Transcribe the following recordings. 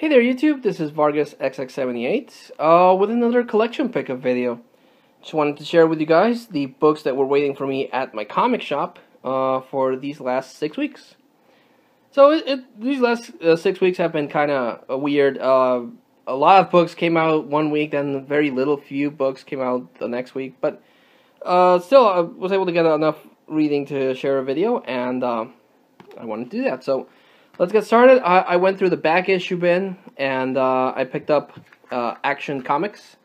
Hey there YouTube, this is Vargas XX78 with another collection pickup video. Just wanted to share with you guys the books that were waiting for me at my comic shop for these last 6 weeks. So these last 6 weeks have been kind of weird. A lot of books came out one week, then very few books came out the next week. But still, I was able to get enough reading to share a video, and I wanted to do that. So let's get started. I went through the back issue bin, and I picked up Action Comics,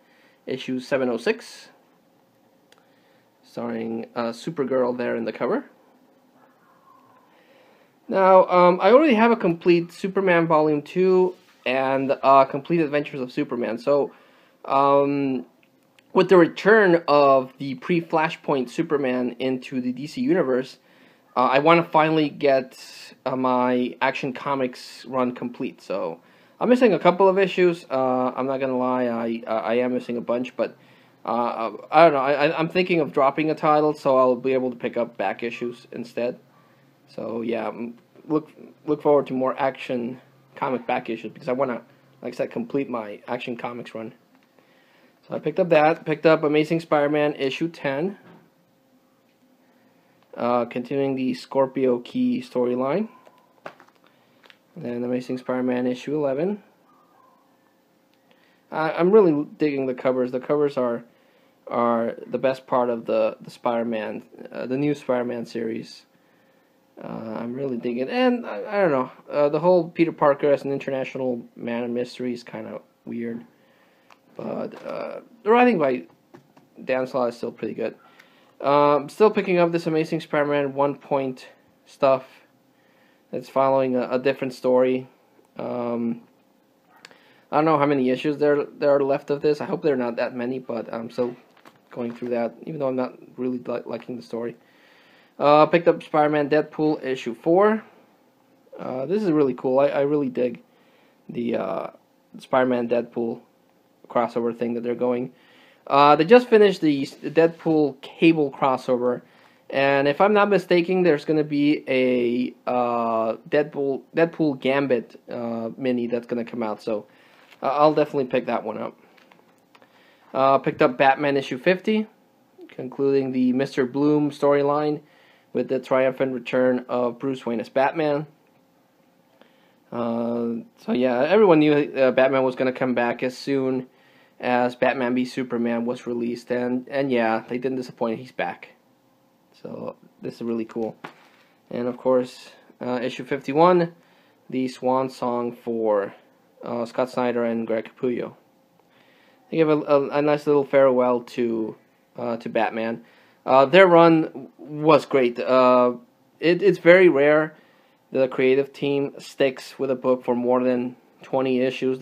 issue 706, starring Supergirl there in the cover. Now, I already have a complete Superman Volume 2 and Complete Adventures of Superman. So, with the return of the pre-Flashpoint Superman into the DC Universe, I want to finally get my Action Comics run complete. So I'm missing a couple of issues. I'm not gonna lie, I am missing a bunch, but I don't know. I'm thinking of dropping a title, so I'll be able to pick up back issues instead. So yeah, look forward to more Action Comic back issues because I want to, like I said, complete my Action Comics run. So I picked up that. Picked up Amazing Spider-Man issue 10. Continuing the Scorpio Key storyline. And Amazing Spider-Man issue 11. I'm really digging the covers. The covers are the best part of the Spider-Man, the new Spider-Man series. I'm really digging it. And I don't know, the whole Peter Parker as an international man of mystery is kind of weird. But the writing by Dan Slott is still pretty good. Still picking up this Amazing Spider-Man 1-point stuff. It's following a different story. I don't know how many issues there are left of this. I hope there are not that many, but I'm still going through that, even though I'm not really liking the story. Picked up Spider-Man Deadpool issue 4. This is really cool. I really dig the Spider-Man Deadpool crossover thing that they're going. They just finished the Deadpool Cable crossover, and if I'm not mistaken, there's going to be a Deadpool Gambit mini that's going to come out, so I'll definitely pick that one up. Picked up Batman issue 50, concluding the Mr. Bloom storyline with the triumphant return of Bruce Wayne as Batman. So yeah, everyone knew Batman was going to come back as soon as Batman v Superman was released, and yeah, they didn't disappoint. He's back, so this is really cool. And of course, issue 51, the swan song for Scott Snyder and Greg Capullo. They give a nice little farewell to Batman. Their run was great. It's very rare that a creative team sticks with a book for more than 20 issues.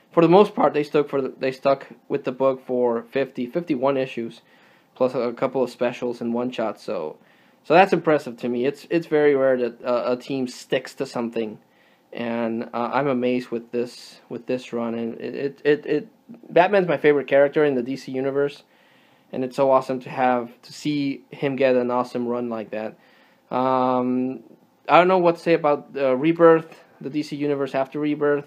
For the most part, they stuck with the book for 51 issues, plus a couple of specials and one-shots. So that's impressive to me. It's very rare that a team sticks to something, and I'm amazed with this run. And Batman's my favorite character in the DC universe, and it's so awesome to see him get an awesome run like that. I don't know what to say about Rebirth, the DC universe after Rebirth.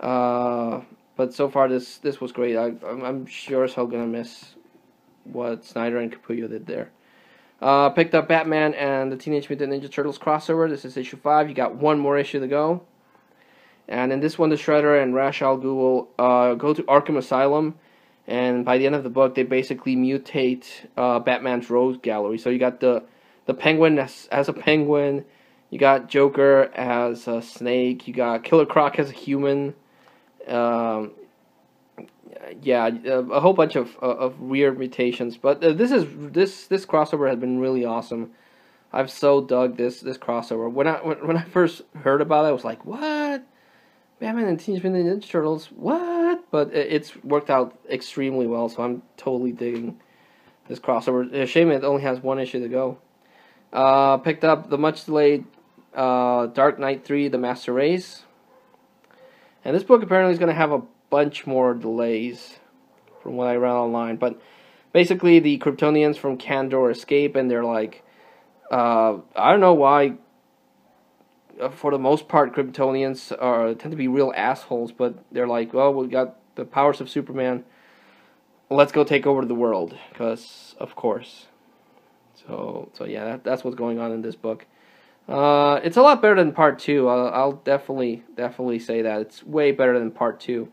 But so far this was great. I'm sure as hell gonna miss what Snyder and Capullo did there. Picked up Batman and the Teenage Mutant Ninja Turtles crossover. This is issue 5. You got one more issue to go. And in this one, the Shredder and Ra's al Ghul go to Arkham Asylum, and by the end of the book, they basically mutate Batman's Rogues Gallery. So you got the Penguin as a penguin. You got Joker as a snake. You got Killer Croc as a human. Yeah, a whole bunch of weird mutations, but this crossover has been really awesome. I've so dug this crossover. When I first heard about it, I was like, "What? Batman and Teenage Mutant Ninja Turtles? What?" But it's worked out extremely well, so I'm totally digging this crossover. It's a shame it only has one issue to go. Picked up the much delayed Dark Knight 3: The Master Race. And this book apparently is going to have a bunch more delays from what I read online. But basically, the Kryptonians from Kandor escape, and they're like, I don't know why for the most part, Kryptonians tend to be real assholes, but they're like, well, we got the powers of Superman. Let's go take over the world, because of course. So yeah, that's what's going on in this book. It's a lot better than part 2. I'll definitely say that it's way better than part 2.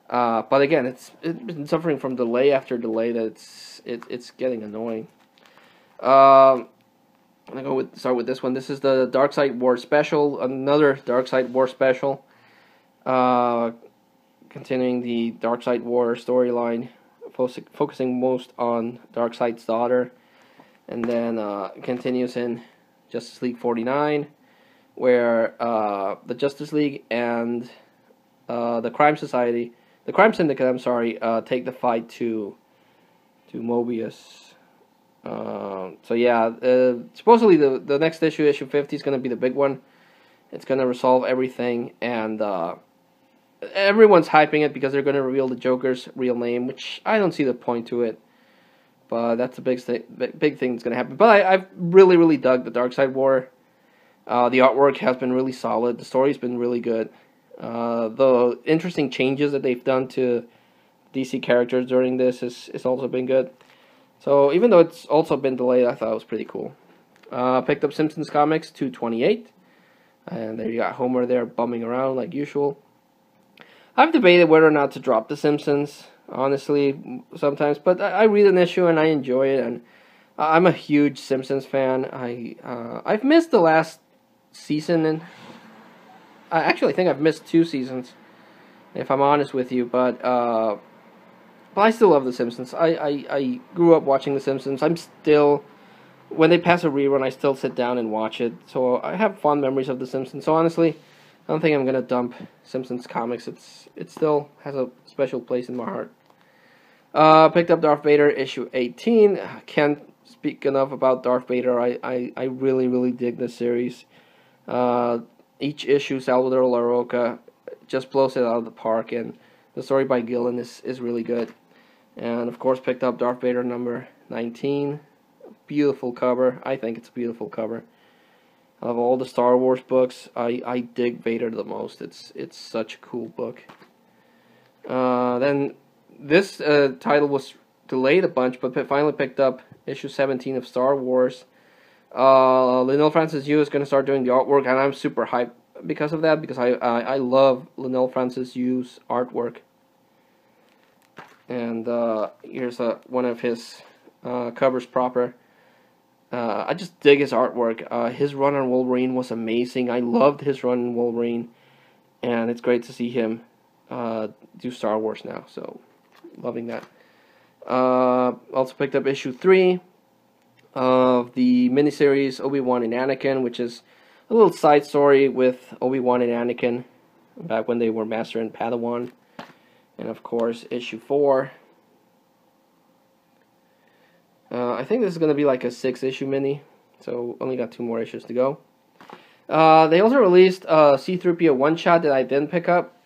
But again, it's been suffering from delay after delay that it's getting annoying. I'm gonna start with this one. This is the Darkseid War special, another Darkseid War special, continuing the Darkseid War storyline, focusing most on Darkseid's daughter, and then continues in Justice League 49, where the Justice League and the Crime Syndicate, I'm sorry, take the fight to Mobius. So yeah, supposedly the next issue, issue 50, is going to be the big one. It's going to resolve everything, and everyone's hyping it because they're going to reveal the Joker's real name, which I don't see the point to it. But that's a big thing that's going to happen. But I've really dug the Darkseid War. The artwork has been really solid. The story's been really good. The interesting changes that they've done to DC characters during this is also been good. So even though it's also been delayed, I thought it was pretty cool. Picked up Simpsons Comics 228. And there you got Homer there bumming around like usual. I've debated whether or not to drop The Simpsons, honestly, sometimes. But I read an issue and I enjoy it. And I'm a huge Simpsons fan. I've missed the last season. And I actually think I've missed 2 seasons, if I'm honest with you. But I still love The Simpsons. I grew up watching The Simpsons. When they pass a rerun, I still sit down and watch it. So I have fond memories of The Simpsons. So honestly, I don't think I'm going to dump Simpsons comics. It still has a special place in my heart. Picked up Darth Vader issue 18. Can't speak enough about Darth Vader. I really dig this series. Each issue, Salvador LaRocca just blows it out of the park. And the story by Gillen is really good. And, of course, picked up Darth Vader number 19. Beautiful cover. I think it's a beautiful cover. Of all the Star Wars books, I dig Vader the most. It's such a cool book. Then this title was delayed a bunch, but finally picked up issue 17 of Star Wars. Leinil Francis Yu is going to start doing the artwork, and I'm super hyped because of that, because I love Leinil Francis Yu's artwork. And here's one of his covers proper. I just dig his artwork. His run on Wolverine was amazing. I loved his run on Wolverine, and it's great to see him do Star Wars now. So, loving that. Also picked up issue 3 of the miniseries Obi-Wan and Anakin, which is a little side story with Obi-Wan and Anakin back when they were Master and Padawan. And of course, issue 4. I think this is going to be like a 6-issue mini, so only got 2 more issues to go. They also released a C-3PO one-shot that I didn't pick up,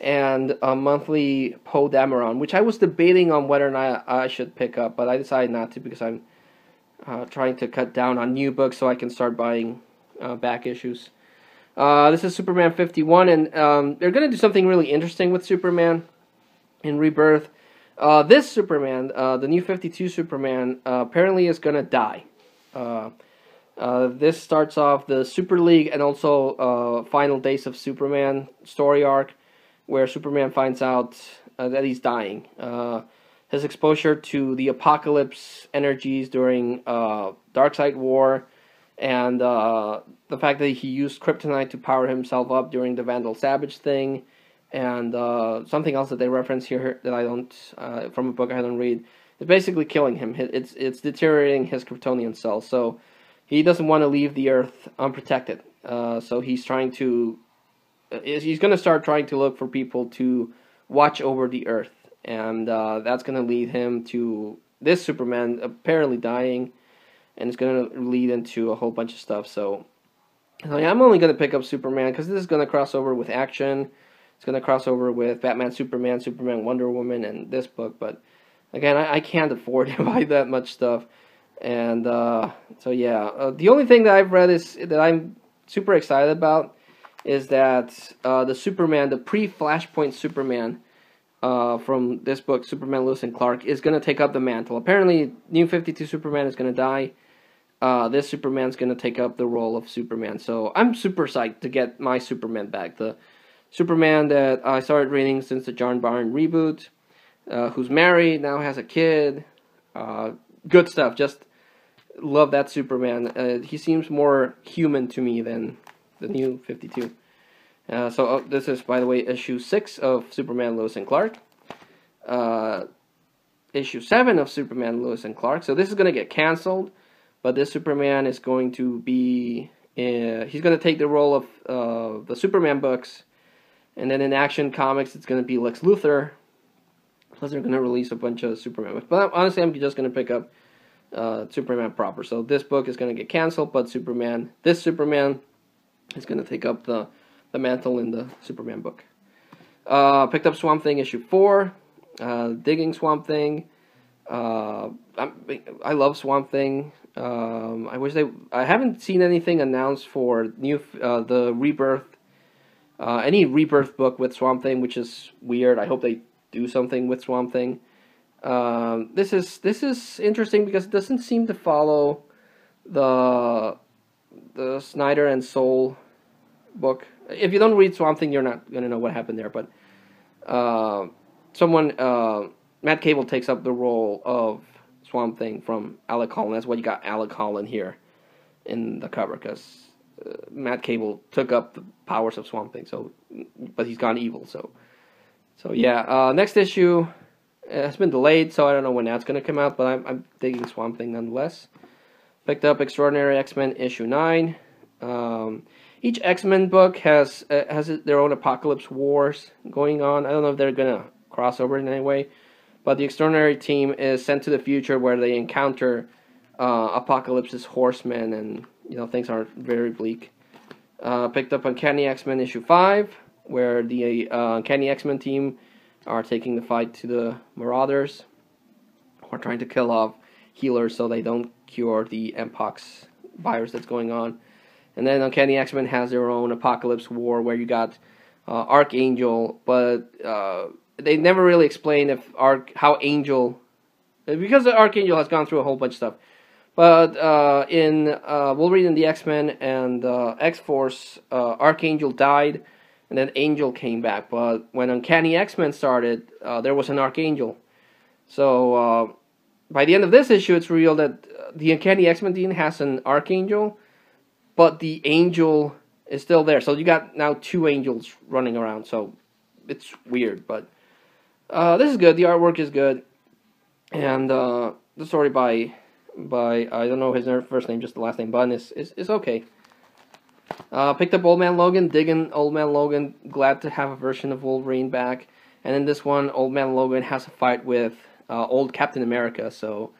and a monthly Poe Dameron, which I was debating on whether or not I should pick up, but I decided not to because I'm trying to cut down on new books so I can start buying back issues. This is Superman 51, and they're going to do something really interesting with Superman in Rebirth. This Superman, the new 52 Superman, apparently is going to die. This starts off the Super League and also Final Days of Superman story arc, where Superman finds out that he's dying. His exposure to the apocalypse energies during Darkseid War, and the fact that he used kryptonite to power himself up during the Vandal Savage thing, and something else that they reference here that I don't, from a book I don't read, is basically killing him. It's deteriorating his Kryptonian cells, so he doesn't want to leave the Earth unprotected. So he's going to start trying to look for people to watch over the Earth, and that's going to lead him to this Superman apparently dying, and it's going to lead into a whole bunch of stuff. So yeah, I'm only going to pick up Superman because this is going to cross over with action. It's going to cross over with Batman, Superman, Wonder Woman, and this book. But again, I can't afford to buy that much stuff. And so yeah, the only thing that I've read is that I'm super excited about is that the Superman, the pre-Flashpoint Superman from this book, Superman Lewis and Clark, is going to take up the mantle. Apparently, New 52 Superman is going to die. This Superman's going to take up the role of Superman. So I'm super psyched to get my Superman back. The Superman that I started reading since the John Byrne reboot, who's married, now has a kid. Good stuff. Just love that Superman. He seems more human to me than the New 52. So this is, by the way, issue 6 of Superman Lewis and Clark. Issue 7 of Superman Lewis and Clark. So this is going to get canceled. But this Superman is going to be, he's going to take the role of the Superman books. And then in Action Comics, it's going to be Lex Luthor. Plus they're going to release a bunch of Superman books. But honestly, I'm just going to pick up Superman proper. So this book is going to get canceled, but this Superman is going to take up the mantle in the Superman book. Picked up Swamp Thing issue 4. Digging Swamp Thing. I love Swamp Thing. I haven't seen anything announced for the Rebirth, any Rebirth book with Swamp Thing, which is weird. I hope they do something with Swamp Thing. This is interesting because it doesn't seem to follow the Snyder and Soule book. If you don't read Swamp Thing, you're not gonna know what happened there. But Matt Cable takes up the role of Swamp Thing from Alec Holland. That's why you got Alec Holland here in the cover, because Matt Cable took up the powers of Swamp Thing. But he's gone evil. So yeah. Next issue has been delayed, so I don't know when that's going to come out. But I'm digging Swamp Thing nonetheless. Picked up Extraordinary X-Men issue 9. Each X-Men book has their own Apocalypse Wars going on. I don't know if they're going to cross over in any way. But the Extraordinary team is sent to the future where they encounter Apocalypse's horsemen, and things are very bleak. Picked up Uncanny X-Men issue 5, where the Uncanny X-Men team are taking the fight to the Marauders, who are trying to kill off healers so they don't cure the Mpox virus that's going on. And then Uncanny X-Men has their own Apocalypse War, where you got Archangel, but they never really explain how Angel, because the Archangel has gone through a whole bunch of stuff. But in Wolverine and the X-Men and X-Force, Archangel died, and then Angel came back. But when Uncanny X-Men started, there was an Archangel. So by the end of this issue, it's revealed that the Uncanny X-Men team has an Archangel, but the Angel is still there. So you got now 2 Angels running around. So it's weird, but this is good. The artwork is good, and the story by I don't know his first name, just the last name, Bunn, is okay. Picked up Old Man Logan, digging Old Man Logan. Glad to have a version of Wolverine back. And in this one, Old Man Logan has a fight with old Captain America. So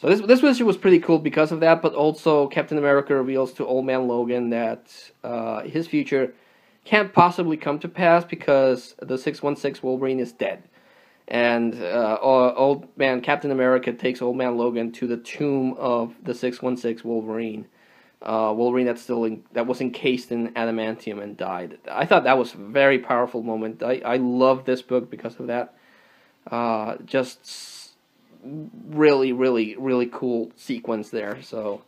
this issue was pretty cool because of that. But also, Captain America reveals to Old Man Logan that his future can't possibly come to pass because the 616 Wolverine is dead. And old man Captain America takes Old Man Logan to the tomb of the 616 Wolverine. Wolverine that was encased in adamantium and died. I thought that was a very powerful moment. I love this book because of that. Just really, really, really cool sequence there. So,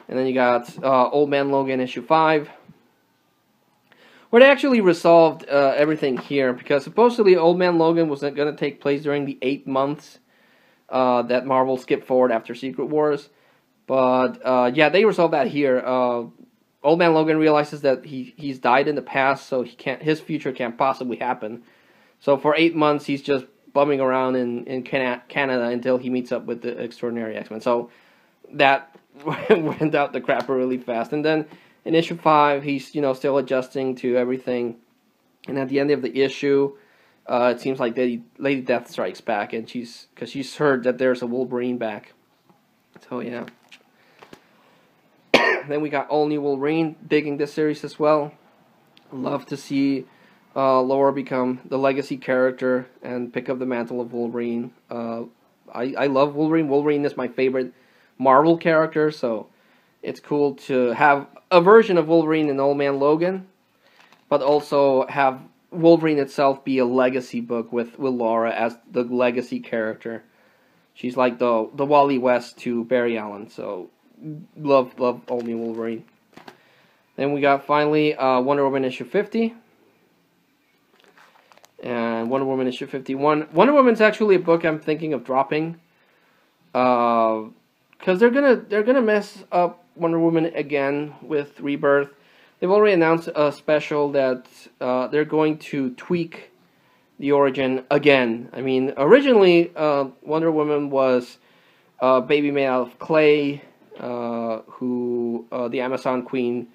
and then you got Old Man Logan issue 5. Where they actually resolved everything here, because supposedly Old Man Logan was going to take place during the 8 months that Marvel skipped forward after Secret Wars. But yeah, they resolved that here. Old Man Logan realizes that he's died in the past, so his future can't possibly happen. So for 8 months, he's just bumming around in Canada until he meets up with the Extraordinary X-Men. So that went out the crapper really fast, and then in issue 5, he's still adjusting to everything, and at the end of the issue, it seems like Lady Death strikes back, and she's heard that there's a Wolverine back. So yeah. Then we got All New Wolverine, digging this series as well. Love to see Laura become the legacy character and pick up the mantle of Wolverine. I love Wolverine. Wolverine is my favorite Marvel character, so it's cool to have a version of Wolverine in Old Man Logan, but also have Wolverine itself be a legacy book with Laura as the legacy character. She's like the Wally West to Barry Allen. So love Old New Wolverine. Then we got finally Wonder Woman issue 50. And Wonder Woman issue 51. Wonder Woman's actually a book I'm thinking of dropping. Because they're gonna mess up Wonder Woman again with Rebirth. They've already announced a special that they're going to tweak the origin again. I mean, originally Wonder Woman was a baby made out of clay, who the Amazon Queen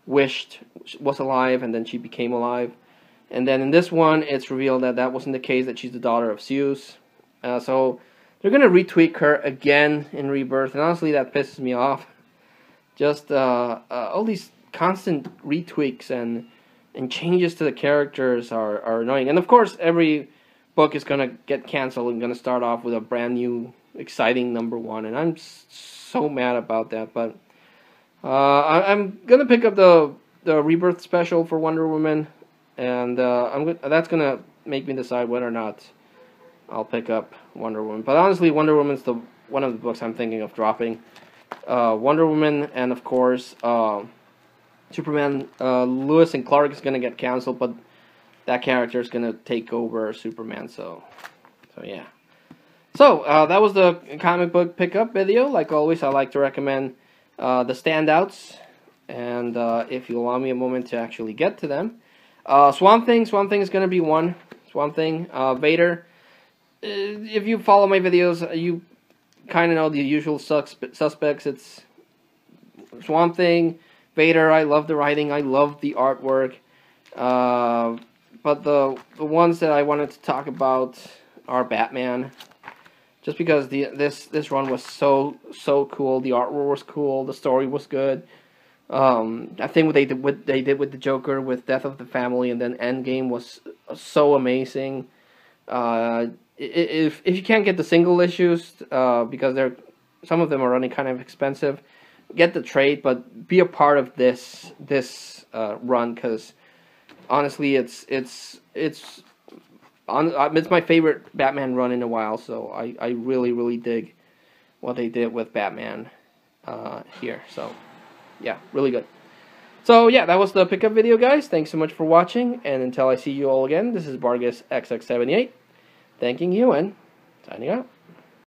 wished was alive, and then she became alive. And then in this one, it's revealed that that wasn't the case, that she's the daughter of Zeus. So they're going to retweak her again in Rebirth, and honestly that pisses me off. Just all these constant retweaks and changes to the characters are annoying. And of course, every book is going to get canceled and going to start off with a brand new, exciting #1. And I'm so mad about that. But I'm going to pick up the Rebirth special for Wonder Woman. And that's going to make me decide whether or not I'll pick up Wonder Woman. But honestly, Wonder Woman's one of the books I'm thinking of dropping. Wonder Woman, and of course, Superman. Lewis and Clark is going to get canceled, but that character is going to take over Superman. So yeah. So that was the comic book pickup video. Like always, I like to recommend the standouts, and if you allow me a moment to actually get to them. Swamp Thing is going to be one. Swamp Thing, Vader. If you follow my videos, you kind of know the usual suspects. It's Swamp Thing, Vader. I love the writing. I love the artwork. But the ones that I wanted to talk about are Batman. Just because this run was so cool. The artwork was cool. The story was good. I think what they did with the Joker, with Death of the Family, and then Endgame was so amazing. If you can't get the single issues, because some of them are running kind of expensive, get the trade, but be a part of this run, because honestly, it's my favorite Batman run in a while. So I really dig what they did with Batman here. So yeah, really good. So yeah, that was the pickup video, guys. Thanks so much for watching, and until I see you all again, this is Vargas XX78, thanking you and signing out.